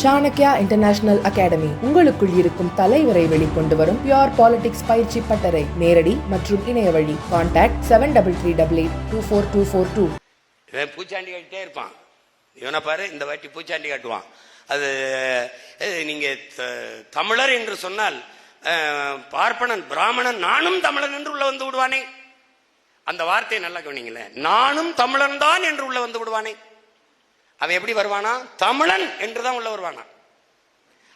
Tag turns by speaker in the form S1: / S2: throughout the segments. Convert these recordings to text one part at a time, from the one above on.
S1: Chanakya international academy உங்களுக்குள் இருக்கும் தலைவரை வெளிக்கொண்டு வரும் பியூர் பாலிடிக்ஸ் பயிற்சி பட்டறை. நேரடி மற்றும் இணைய வழி. கான்டாக்ட் 7388824242.
S2: இவன் பூச்சாண்டி கட்டிட்டே இருப்பான். இவனை பாரு, இந்த வாட்டி பூச்சாண்டி காட்டுவான். அது நீங்க தமிழர் என்று சொன்னால் பார்ப்பனன் பிராமணன் நானும் தமிழன் என்று உள்ள வந்து விடுவானே. அந்த வார்த்தையை நல்லா கவனிங்களேன். நானும் தமிழன் தான் என்று உள்ள வந்து விடுவானே. அவன் எப்படி வருவானா? தமிழன் என்றுதான் உள்ள வருவானா.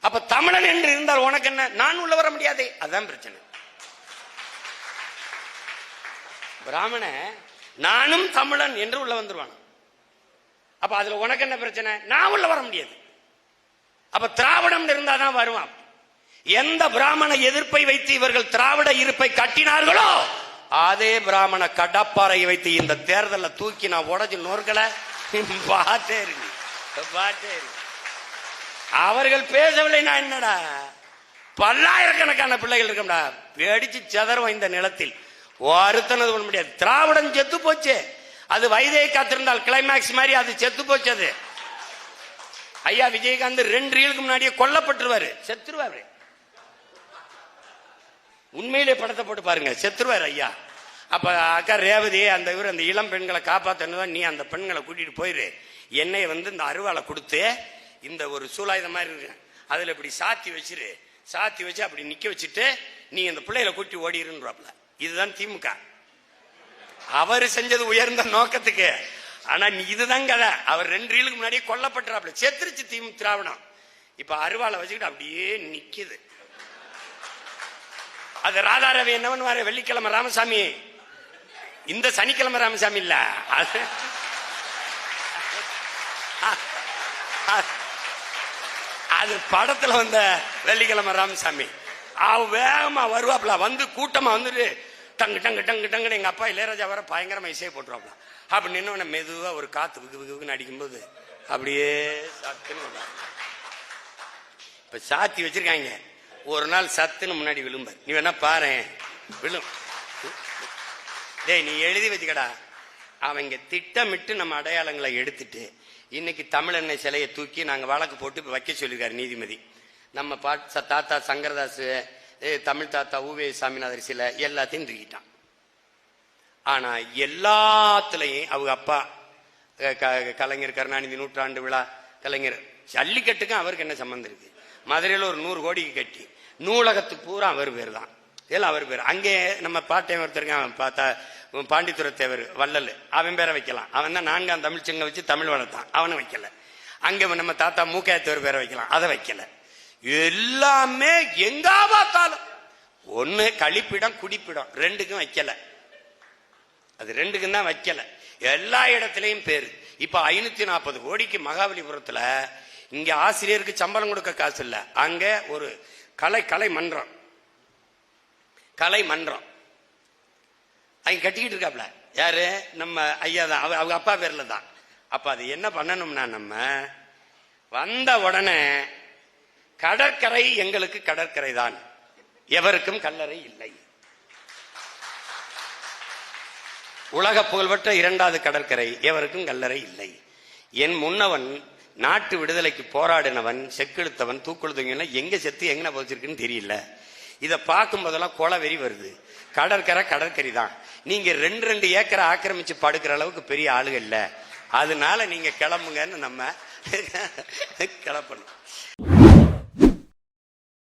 S2: அப்ப தமிழன் என்று இருந்தால் உனக்கு என்ன? நான் உள்ள வர முடியாதே. அதுதான் பிரச்சனை. பிராமண நானும் தமிழன் என்று உள்ள வந்துருவான். அப்ப அதுல உனக்கு என்ன பிரச்சனை? நான் உள்ள வர முடியாது. அப்ப திராவிடம் இருந்தாதான் வருவான். எந்த பிராமண எதிர்ப்பை வைத்து இவர்கள் திராவிட இருப்பை கட்டினார்களோ அதே பிராமண கடப்பாறையை வைத்து இந்த தேர்தலில் தூக்கி நான் உடச்சு நோர்களை பார்த்தே இருக்கு. அவர்கள் பேசவில்லை. நான் என்னடா, பல்லாயிரக்கணக்கான பிள்ளைகள் இருக்கா வெடிச்சு செதறும் இந்த நிலத்தில். அறுத்தனது பண்ண முடியாது. திராவிடம் செத்து போச்சு. அது வயதை காத்திருந்தால் கிளைமேக்ஸ் மாதிரி அது செத்து போச்சு. அது ஐயா விஜயகாந்த் 2 ரீலுக்கு முன்னாடியே கொல்லப்பட்டுருவாரு, செத்துருவாரு. உண்மையிலே படத்தை போட்டு பாருங்க, செத்துருவாரு ஐயா. அப்ப அக்கா ரேவதி அந்த இளம் பெண்களை காப்பாற்றணும். நீ அந்த பெண்களை கூட்டிட்டு போயிரு. என்னை இந்த அருவாளை கொடுத்து இந்த ஒரு சூலாயுதம் மாதிரி இருக்கு, அதுல இப்படி சாத்தி வச்சிரு. சாத்தி வச்சு அப்படி நிக்க வச்சுட்டு நீ இந்த பிள்ளைகளை கூட்டி ஓடிருன்றாப்ல. இதுதான் திமுக. அவர் செஞ்சது உயர்ந்த நோக்கத்துக்கு. ஆனா இதுதான் கதை. அவர் 2 ரீலுக்கு முன்னாடியே கொல்லப்பட்டுறாப்ல. செத்துருச்சு திராவிடம். இப்ப அருவாளை வச்சுக்கிட்டு அப்படியே நிக்குது. அது ராதாரவி என்ன பண்ணுவாரு? வெள்ளிக்கிழமை ராமசாமி, இந்த சனிக்கிழமை ராமசாமி இல்ல, அது படத்துல வந்த வெள்ளிக்கிழமை ராமசாமி. அவ வேகமா வருவாப்ல. வந்து கூட்டமா வந்துட்டு டங்கு டங்கு டங்கு டங்குன்னு எங்க அப்பா இளையராஜா வர பயங்கரமா இசையை போட்டுருவாப்ல. அப்படி நின்று மெதுவா ஒரு காத்து விகுன்னு அடிக்கும்போது அப்படியே சத்துன்னு இப்ப சாத்தி வச்சிருக்காங்க. ஒரு நாள் சத்துன்னு முன்னாடி விழும்ப. நீ வேணா பாரு, விழும். டேய், நீ எழுதி வச்சுக்கடா. அவங்க திட்டமிட்டு நம்ம அடையாளங்களை எடுத்துட்டு இன்னைக்கு தமிழெண்ணை சிலையை தூக்கி நாங்க வழக்கு போட்டு வைக்க சொல்லியிருக்காரு நீதிபதி. நம்ம தாத்தா சங்கரதாஸ், தமிழ் தாத்தா ஊவே சாமிநாதர் சிலை எல்லாத்தையும் தூக்கிட்டான். ஆனா எல்லாத்துலயும் அவங்க அப்பா கலைஞர் கருணாநிதி 100ஆண்டு விழா, கலைஞர் ஜல்லிக்கட்டுக்கும் அவருக்கு என்ன சம்பந்தம் இருக்கு? மதுரையில் ஒரு 100 கோடிக்கு கட்டி நூலகத்துக்கு பூரா அவர் பேர் தான். இதெல்லாம் அவர் பேர். அங்கே நம்ம பாட்டையன் ஒருத்தருக்கான், பார்த்தா பாண்டித்துறை தேவர் வள்ளல், அவன் பேரை வைக்கலாம். அவன் தான் 4ஆம் தமிழ்ச்சங்க வச்சு தமிழ் வளர்த்தான், அவனை வைக்கல. அங்கே நம்ம தாத்தா மூக்கையத்தவர் பேரை வைக்கலாம், அதை வைக்கல. எல்லாமே எங்கா பார்த்தாலும் ஒண்ணு கழிப்பிடம் குடிப்பிடம், 2க்கும் வைக்கல. அது 2க்கும் தான் வைக்கல. எல்லா இடத்துலயும் பேரு. இப்ப 540 கோடிக்கு மகாபலிபுரத்துல இங்க ஆசிரியருக்கு சம்பளம் கொடுக்க காசு இல்ல. அங்க ஒரு கலை மன்றம் அங்க கட்டிக்கிட்டு இருக்காப்ல. யாரு? நம்ம ஐயா தான். அவங்க அப்பா பேர்ல தான். அப்ப அது என்ன பண்ணணும்னா, நம்ம வந்த உடனே கடற்கரை எங்களுக்கு கடற்கரை தான், எவருக்கும் கல்லறை இல்லை. உலக புகழ்பெற்ற 2வது கடற்கரை, எவருக்கும் கல்லறை இல்லை. என் முன்னவன் நாட்டு விடுதலைக்கு போராடினவன், செக்கெடுத்தவன், தூக்குழுத்தவன் எங்க செத்து எங்க போச்சிருக்குன்னு தெரியல. இதை பார்க்கும் போதெல்லாம் கொலவெறி வருது. கடற்கரை தான். நீங்க 2 ஏக்கரை ஆக்கிரமிச்சு படுக்கிற அளவுக்கு பெரிய ஆளுகள் இல்ல. அதனால நீங்க கிளம்புங்கன்னு நம்ம கிளப்பணும்.